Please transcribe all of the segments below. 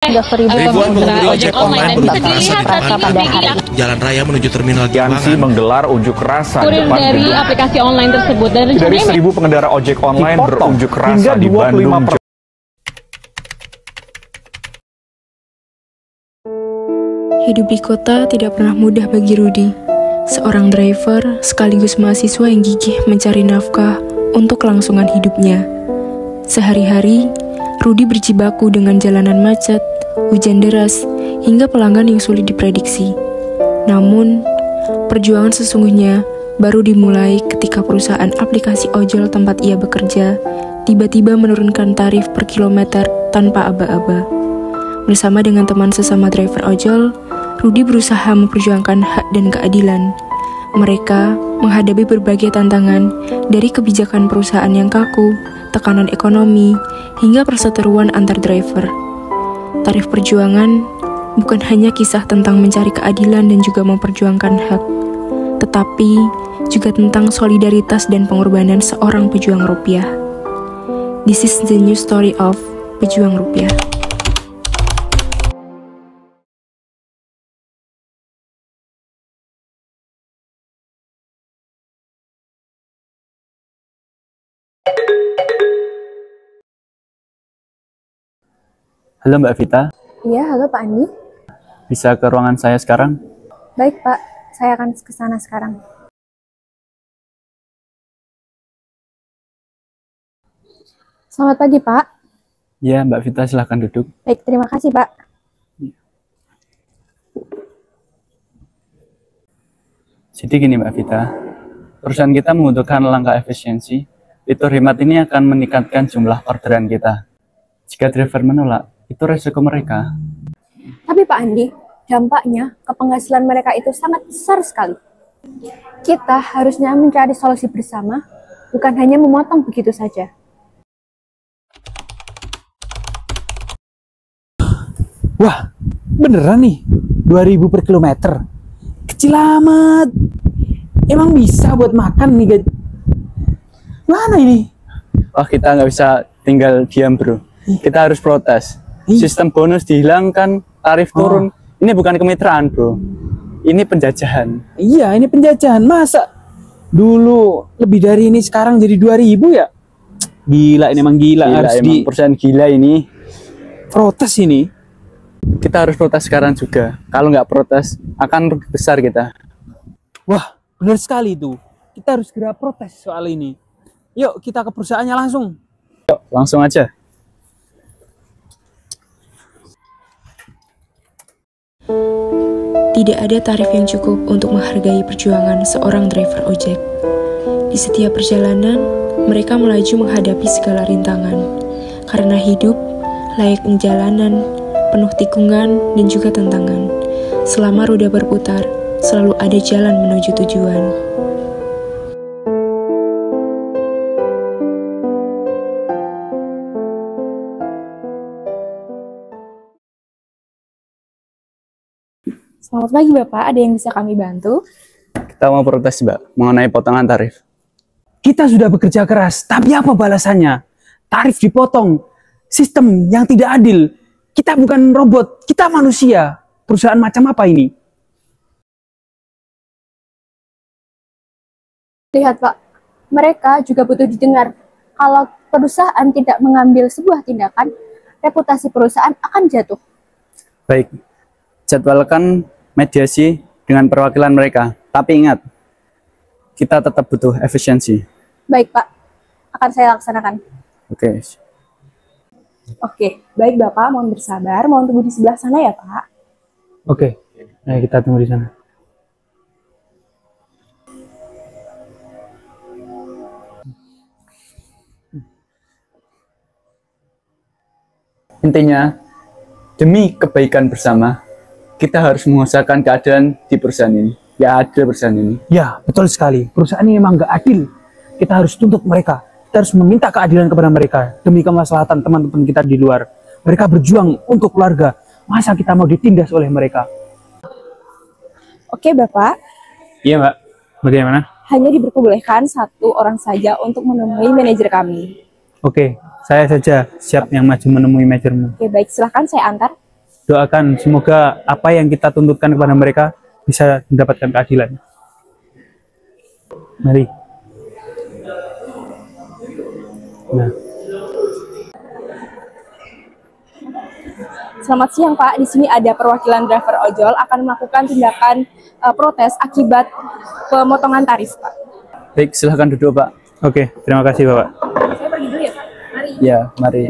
Ribuan pengemudi ojek online berunjuk rasa di depan Jalan Raya menuju Terminal Jansi menggelar unjuk rasa di depan dari aplikasi online tersebut dan dari 1.000 pengendara ojek online berunjuk rasa di Bandung. Hidup di kota tidak pernah mudah bagi Rudy, seorang driver sekaligus mahasiswa yang gigih mencari nafkah untuk kelangsungan hidupnya. Sehari-hari, Rudy berjibaku dengan jalanan macet, hujan deras, hingga pelanggan yang sulit diprediksi. Namun, perjuangan sesungguhnya baru dimulai ketika perusahaan aplikasi ojol tempat ia bekerja tiba-tiba menurunkan tarif per kilometer tanpa aba-aba. Bersama dengan teman sesama driver ojol, Rudy berusaha memperjuangkan hak dan keadilan. Mereka menghadapi berbagai tantangan dari kebijakan perusahaan yang kaku, tekanan ekonomi, hingga perseteruan antar driver. Tarif perjuangan bukan hanya kisah tentang mencari keadilan dan juga memperjuangkan hak, tetapi juga tentang solidaritas dan pengorbanan seorang pejuang rupiah. This is the new story of pejuang rupiah. Halo Mbak Vita. Iya, halo Pak Andi. Bisa ke ruangan saya sekarang? Baik Pak, saya akan ke sana sekarang. Selamat pagi Pak. Ya Mbak Vita, silahkan duduk. Baik, terima kasih Pak. Jadi gini Mbak Vita, perusahaan kita membutuhkan langkah efisiensi. Fitur hemat ini akan meningkatkan jumlah orderan kita. Jika driver menolak, itu resiko mereka. Tapi Pak Andi, dampaknya ke penghasilan mereka itu sangat besar sekali. Kita harusnya mencari solusi bersama, bukan hanya memotong begitu saja. Wah, beneran nih, 2.000 per kilometer. Kecil amat. Emang bisa buat makan nih, guys? Mana ini? Oh, kita nggak bisa tinggal diam bro. Kita harus protes. Sistem bonus dihilangkan, tarif turun. Ini bukan kemitraan bro, ini penjajahan. Iya, ini penjajahan. Masa dulu lebih dari ini sekarang jadi 2.000 ya? Gila, ini emang gila. Harus emang perusahaan gila ini. Protes ini. Kita harus protes sekarang juga. Kalau nggak protes, akan rugi besar kita. Wah, benar sekali itu. Kita harus segera protes soal ini. Yuk, kita ke perusahaannya langsung. Yuk, langsung aja. Tidak ada tarif yang cukup untuk menghargai perjuangan seorang driver ojek. Di setiap perjalanan, mereka melaju menghadapi segala rintangan. Karena hidup, layaknya jalanan, penuh tikungan dan juga tantangan. Selama roda berputar, selalu ada jalan menuju tujuan. Selamat pagi Bapak, ada yang bisa kami bantu? Kita mau protes Mbak, mengenai potongan tarif. Kita sudah bekerja keras, tapi apa balasannya? Tarif dipotong, sistem yang tidak adil. Kita bukan robot, kita manusia. Perusahaan macam apa ini? Lihat Pak, mereka juga butuh didengar. Kalau perusahaan tidak mengambil sebuah tindakan, reputasi perusahaan akan jatuh. Baik, jadwalkan mediasi dengan perwakilan mereka. Tapi ingat, kita tetap butuh efisiensi. Baik Pak, akan saya laksanakan. Oke, baik Bapak, mohon bersabar, mohon tunggu di sebelah sana ya Pak. Oke, ayo kita tunggu di sana. Intinya, demi kebaikan bersama, kita harus mengusahakan keadaan di perusahaan ini. Ya, ada perusahaan ini. Ya, betul sekali. Perusahaan ini memang nggak adil. Kita harus tuntut mereka. Kita harus meminta keadilan kepada mereka. Demi kemaslahatan teman-teman kita di luar. Mereka berjuang untuk keluarga. Masa kita mau ditindas oleh mereka? Oke Bapak. Iya Mbak, bagaimana? Hanya diperbolehkan satu orang saja untuk menemui manajer kami. Oke, saya saja siap yang maju menemui manajermu. Oke baik, silahkan saya antar. doakan semoga apa yang kita tuntutkan kepada mereka bisa mendapatkan keadilan. Mari. Nah. Selamat siang Pak, di sini ada perwakilan driver ojol akan melakukan tindakan protes akibat pemotongan tarif Pak. Baik, silahkan duduk Pak. Oke, terima kasih Bapak. Saya pergi dulu ya Pak, mari. Ya, mari.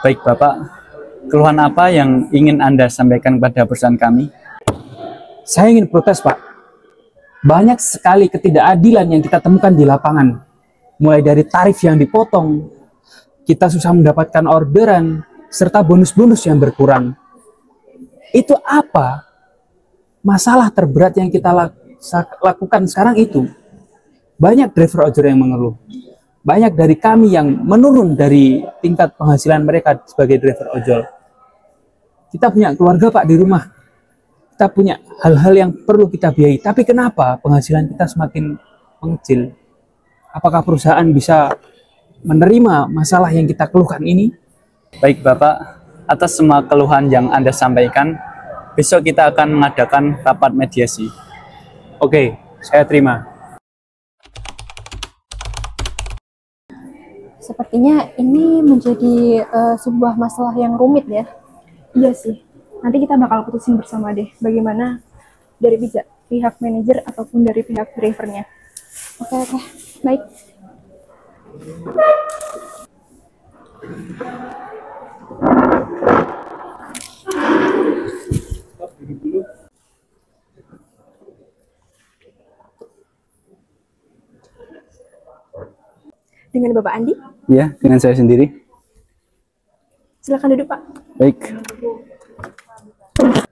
Baik Bapak, keluhan apa yang ingin Anda sampaikan kepada perusahaan kami? Saya ingin protes Pak. Banyak sekali ketidakadilan yang kita temukan di lapangan. Mulai dari tarif yang dipotong, kita susah mendapatkan orderan, serta bonus-bonus yang berkurang. Itu apa? Masalah terberat yang kita lakukan sekarang itu. Banyak driver ojol yang mengeluh. Banyak dari kami yang menurun dari tingkat penghasilan mereka sebagai driver ojol. Kita punya keluarga Pak di rumah. Kita punya hal-hal yang perlu kita biayai. Tapi kenapa penghasilan kita semakin mengecil? Apakah perusahaan bisa menerima masalah yang kita keluhkan ini? Baik Bapak, atas semua keluhan yang Anda sampaikan, besok kita akan mengadakan rapat mediasi. Oke, saya terima. Sepertinya ini menjadi sebuah masalah yang rumit ya. Iya sih, nanti kita bakal putusin bersama deh bagaimana dari pihak manajer ataupun dari pihak drivernya. Oke, baik. Dengan Bapak Andi? Ya, dengan saya sendiri. Silakan duduk Pak. Baik.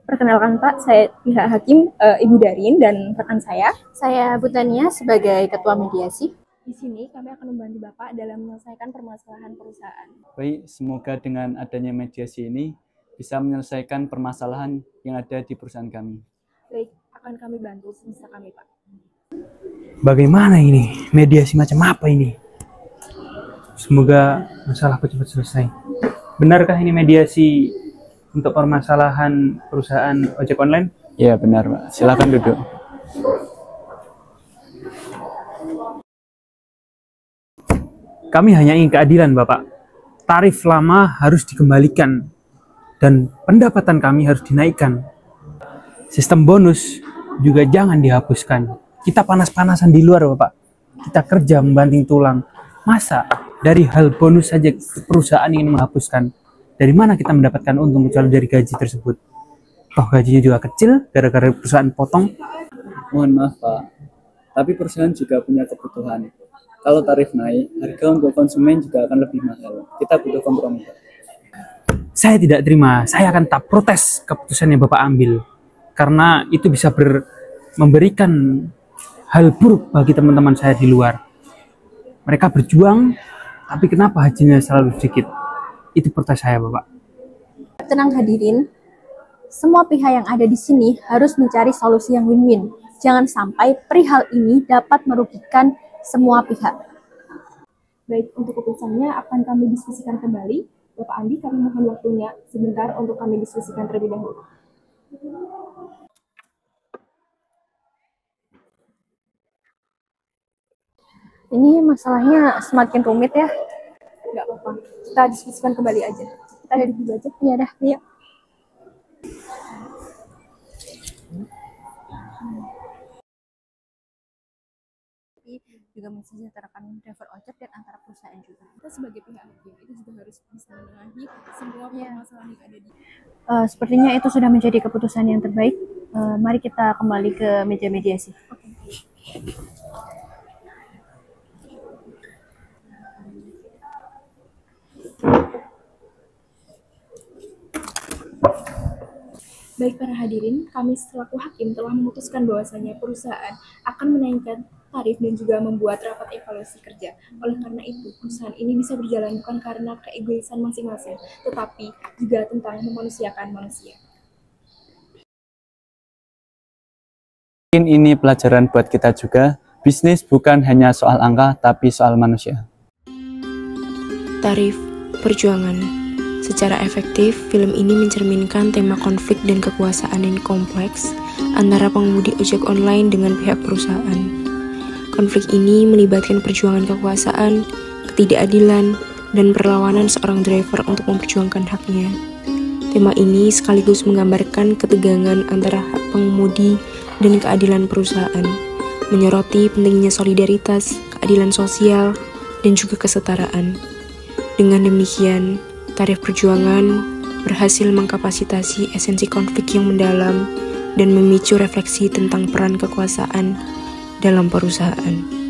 Perkenalkan Pak, saya pihak hakim Ibu Darin dan rekan saya Butania sebagai ketua mediasi. Di sini kami akan membantu Bapak dalam menyelesaikan permasalahan perusahaan. Baik, semoga dengan adanya mediasi ini bisa menyelesaikan permasalahan yang ada di perusahaan kami. Baik, akan kami bantu sebisa kami Pak. Bagaimana ini? Mediasi macam apa ini? Semoga masalahku cepat selesai. Benarkah ini mediasi untuk permasalahan perusahaan ojek online? Ya, benar Pak. Silakan duduk. Kami hanya ingin keadilan Bapak. Tarif lama harus dikembalikan dan pendapatan kami harus dinaikkan. Sistem bonus juga jangan dihapuskan. Kita panas-panasan di luar Bapak. Kita kerja membanting tulang. Masa dari hal bonus saja perusahaan ingin menghapuskan? Dari mana kita mendapatkan untung kecuali dari gaji tersebut? Toh gajinya juga kecil gara-gara perusahaan potong. Mohon maaf Pak, tapi perusahaan juga punya kebutuhan. Kalau tarif naik, harga untuk konsumen juga akan lebih mahal. Kita butuh kompromi. Saya tidak terima. Saya akan tetap protes keputusan yang Bapak ambil. Karena itu bisa memberikan hal buruk bagi teman-teman saya di luar. Mereka berjuang, tapi kenapa hajinya selalu sedikit? Itu protes saya, Bapak. Tenang hadirin, semua pihak yang ada di sini harus mencari solusi yang win-win. Jangan sampai perihal ini dapat merugikan semua pihak. Baik, untuk keputusannya akan kami diskusikan kembali. Bapak Andi, kami mohon waktunya sebentar untuk kami diskusikan terlebih dahulu. Ini masalahnya semakin rumit ya. Nggak apa-apa, kita diskusikan kembali aja. Kita duduk dulu aja. Iya dah, iya. Juga mensejahterakan driver ojek dan antara perusahaan juga. Kita sebagai pihak hakim itu juga harus bisa menengahi semua permasalahan yang ada di. Sepertinya itu sudah menjadi keputusan yang terbaik. Mari kita kembali ke meja mediasi. Baik para hadirin, kami selaku hakim telah memutuskan bahwasanya perusahaan akan menaikkan tarif dan juga membuat rapat evaluasi kerja. Oleh karena itu, perusahaan ini bisa berjalan bukan karena keegoisan masing-masing, tetapi juga tentang memanusiakan manusia. Mungkin ini pelajaran buat kita juga, bisnis bukan hanya soal angka, tapi soal manusia. Tarif perjuangan. Secara efektif, film ini mencerminkan tema konflik dan kekuasaan yang kompleks antara pengemudi ojek online dengan pihak perusahaan. Konflik ini melibatkan perjuangan kekuasaan, ketidakadilan, dan perlawanan seorang driver untuk memperjuangkan haknya. Tema ini sekaligus menggambarkan ketegangan antara hak pengemudi dan keadilan perusahaan, menyoroti pentingnya solidaritas, keadilan sosial, dan juga kesetaraan. Dengan demikian, Tarif Perjuangan berhasil mengkapasitasi esensi konflik yang mendalam dan memicu refleksi tentang peran kekuasaan dalam perusahaan.